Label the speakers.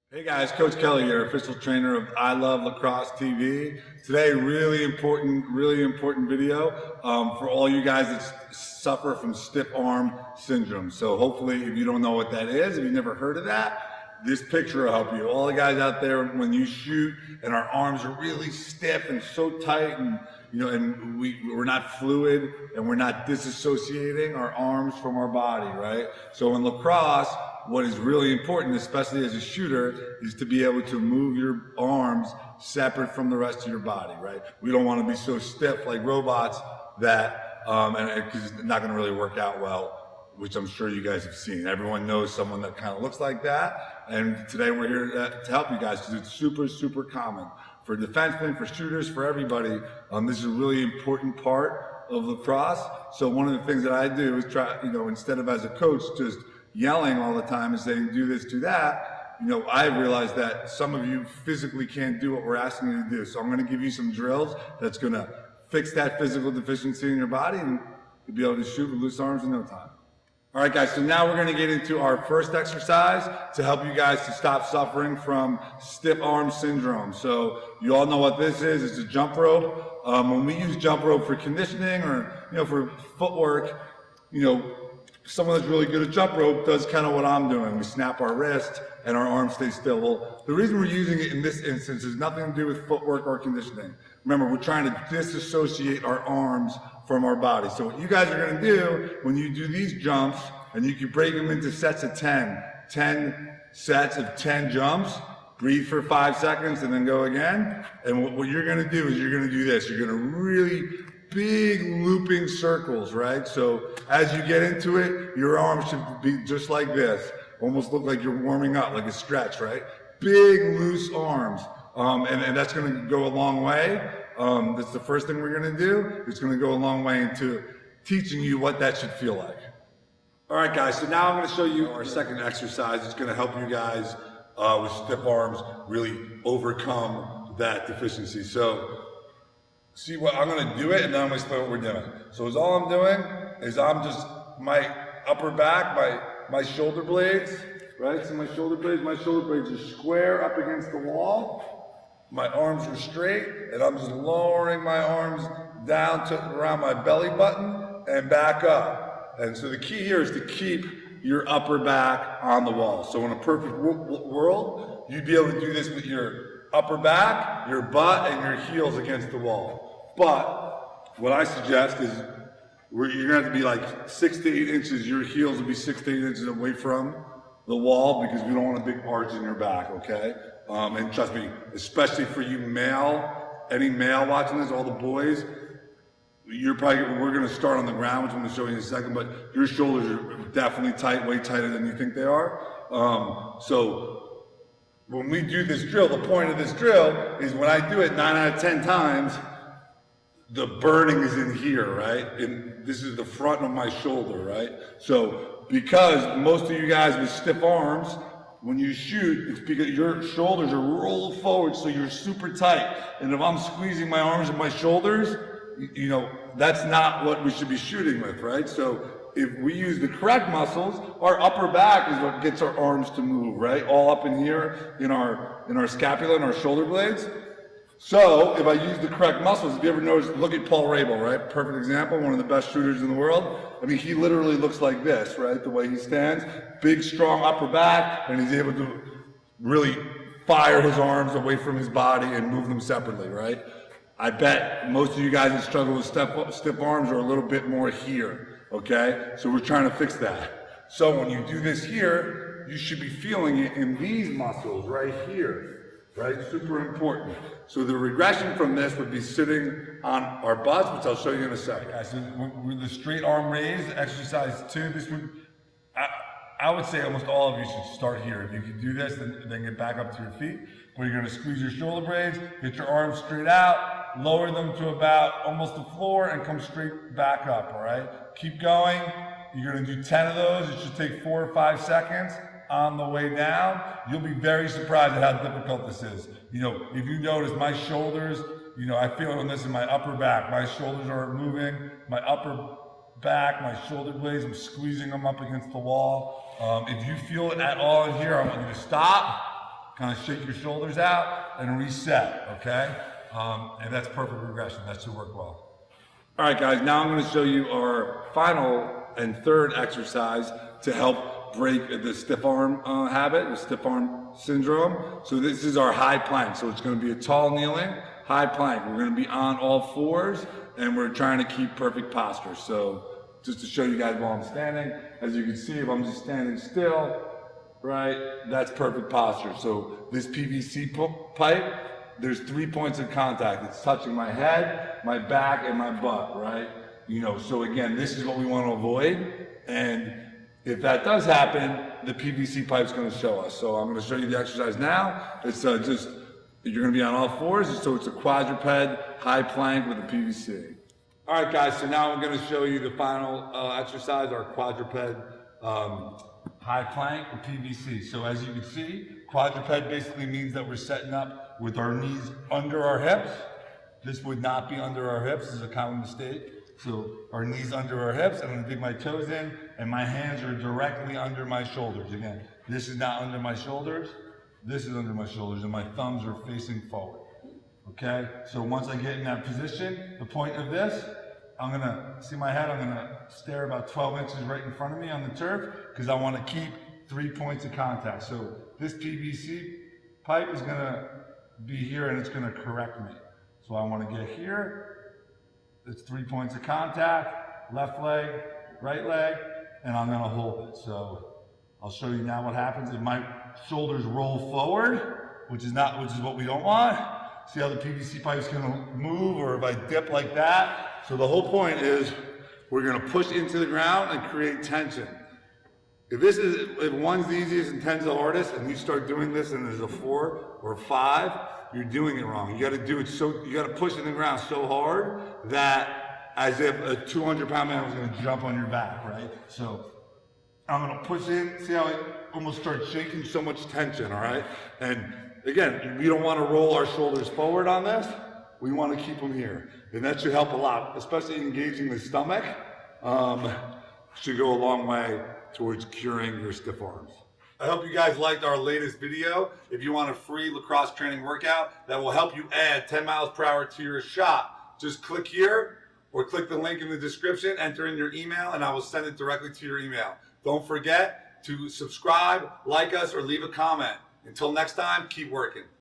Speaker 1: Hey guys, Coach Kelly here, official trainer of I Love Lacrosse TV. Today, really important video for all you guys that suffer from stiff arm syndrome. So hopefully, if you don't know what that is, if you've never heard of that, this picture will help you. All the guys out there, when you shoot and our arms are really stiff and so tight, and and we're not fluid and we're not disassociating our arms from our body, right? So in lacrosse, what is really important, especially as a shooter, is to be able to move your arms separate from the rest of your body, right? We don't want to be so stiff like robots that, because it's not going to really work out well, which I'm sure you guys have seen. Everyone knows someone that kind of looks like that, and today we're here to help you guys because it's super common. For defensemen, for shooters, for everybody, this is a really important part of lacrosse. So one of the things that I do is try, instead of as a coach just yelling all the time and saying, do this, do that, I realized that some of you physically can't do what we're asking you to do. So I'm going to give you some drills that's going to fix that physical deficiency in your body, and you'll be able to shoot with loose arms in no time. All right, guys, so now we're going to get into our first exercise to help you guys to stop suffering from stiff arm syndrome. So you all know what this is. It's a jump rope. When we use jump rope for conditioning or, for footwork, someone that's really good at jump rope does kind of what I'm doing. We snap our wrist and our arms stay still. Well, the reason we're using it in this instance is nothing to do with footwork or conditioning. Remember, we're trying to disassociate our arms from our body. So what you guys are going to do when you do these jumps, and you can break them into sets of 10 sets of 10 jumps, breathe for 5 seconds and then go again. And what you're going to do is you're going to do this. You're going to really big looping circles, right? So as you get into it, your arms should be just like this. Almost look like you're warming up, like a stretch, right? Big loose arms. And that's going to go a long way. That's the first thing we're going to do. It's going to go a long way into teaching you what that should feel like. All right, guys, so now I'm going to show you our second exercise. It's going to help you guys with stiff arms really overcome that deficiency. So see what I'm going to do it, and then I'm going to explain what we're doing. So all I'm doing is I'm just, my upper back, my shoulder blades, right? So my shoulder blades are square up against the wall. My arms are straight, and I'm just lowering my arms down to around my belly button and back up. And so the key here is to keep your upper back on the wall. So in a perfect world, you'd be able to do this with your upper back, your butt, and your heels against the wall. But what I suggest is you're going to have to be like 6 to 8 inches. Your heels will be 6 to 8 inches away from the wall because we don't want a big arch in your back, okay? And trust me, especially for you any male watching this, all the boys, we're going to start on the ground, which I'm going to show you in a second, but your shoulders are definitely tight, way tighter than you think they are. So when we do this drill, the point of this drill is when I do it 9 out of 10 times, the burning is in here, right? And this is the front of my shoulder, right? So because most of you guys with stiff arms, when you shoot, it's because your shoulders are rolled forward, so you're super tight. And if I'm squeezing my arms and my shoulders, that's not what we should be shooting with, right? So if we use the correct muscles, our upper back is what gets our arms to move, right? All up in here in our scapula and our shoulder blades. So if I use the correct muscles, if you ever notice, look at Paul Rabel, right? Perfect example, one of the best shooters in the world. I mean, he literally looks like this, right? The way he stands, big, strong upper back, and he's able to really fire his arms away from his body and move them separately, right? I bet most of you guys that struggle with stiff arms are a little bit more here, okay? So we're trying to fix that. So when you do this here, you should be feeling it in these muscles right here, right? Super important. So the regression from this would be sitting on our butts, which I'll show you in a second. Guys, so with the straight arm raise, exercise 2, I would say almost all of you should start here. If you can do this, then get back up to your feet. Where you're going to squeeze your shoulder blades, get your arms straight out, lower them to about almost the floor, and come straight back up, all right? Keep going. You're going to do 10 of those. It should take 4 or 5 seconds. On the way down, you'll be very surprised at how difficult this is. If you notice my shoulders, I feel it on this in my upper back. My shoulders are moving. My upper back, my shoulder blades, I'm squeezing them up against the wall. If you feel it at all in here, I want you to stop. kind of shake your shoulders out and reset, okay? And that's perfect regression. That should work well. All right, guys, now I'm going to show you our final and third exercise to help break the stiff arm habit, the stiff arm syndrome. So this is our high plank. So it's going to be a tall kneeling, high plank. We're going to be on all fours, and we're trying to keep perfect posture. So just to show you guys while I'm standing, as you can see, if I'm just standing still, right, that's perfect posture. So this PVC pipe, there's 3 points of contact. It's touching my head, my back, and my butt, right? You know, so again, this is what we want to avoid. And if that does happen, the PVC pipe is going to show us. So I'm going to show you the exercise now. It's just, you're going to be on all fours. So it's a quadruped high plank with a PVC. All right, guys, so now I'm going to show you the final exercise, our quadruped high plank with PVC. So as you can see, quadruped basically means that we're setting up with our knees under our hips. This would not be under our hips. This is a common mistake. So our knees under our hips, I'm going to dig my toes in, and my hands are directly under my shoulders. Again, this is not under my shoulders. This is under my shoulders, and my thumbs are facing forward. Okay? So once I get in that position, the point of this, I'm going to see my head, I'm going to stare about 12 inches right in front of me on the turf, because I want to keep 3 points of contact. So this PVC pipe is going to be here, and it's going to correct me. So I want to get here. It's 3 points of contact, left leg, right leg, and I'm going to hold it. So I'll show you now what happens if my shoulders roll forward, which is what we don't want. See how the PVC pipe is going to move, or if I dip like that. So the whole point is we're going to push into the ground and create tension. If one's the easiest and 10's the hardest, and you start doing this and there's a 4 or 5, you're doing it wrong. You got to do it you got to push in the ground so hard that as if a 200-pound man was going to jump on your back, right? So I'm going to push in. See how it almost starts shaking, so much tension, all right? And again, we don't want to roll our shoulders forward on this. We want to keep them here. And that should help a lot, especially engaging the stomach. Should go a long way towards curing your stiff arms. I hope you guys liked our latest video. If you want a free lacrosse training workout that will help you add 10 miles per hour to your shot, just click here or click the link in the description, enter in your email, and I will send it directly to your email. Don't forget to subscribe, like us, or leave a comment. Until next time, keep working.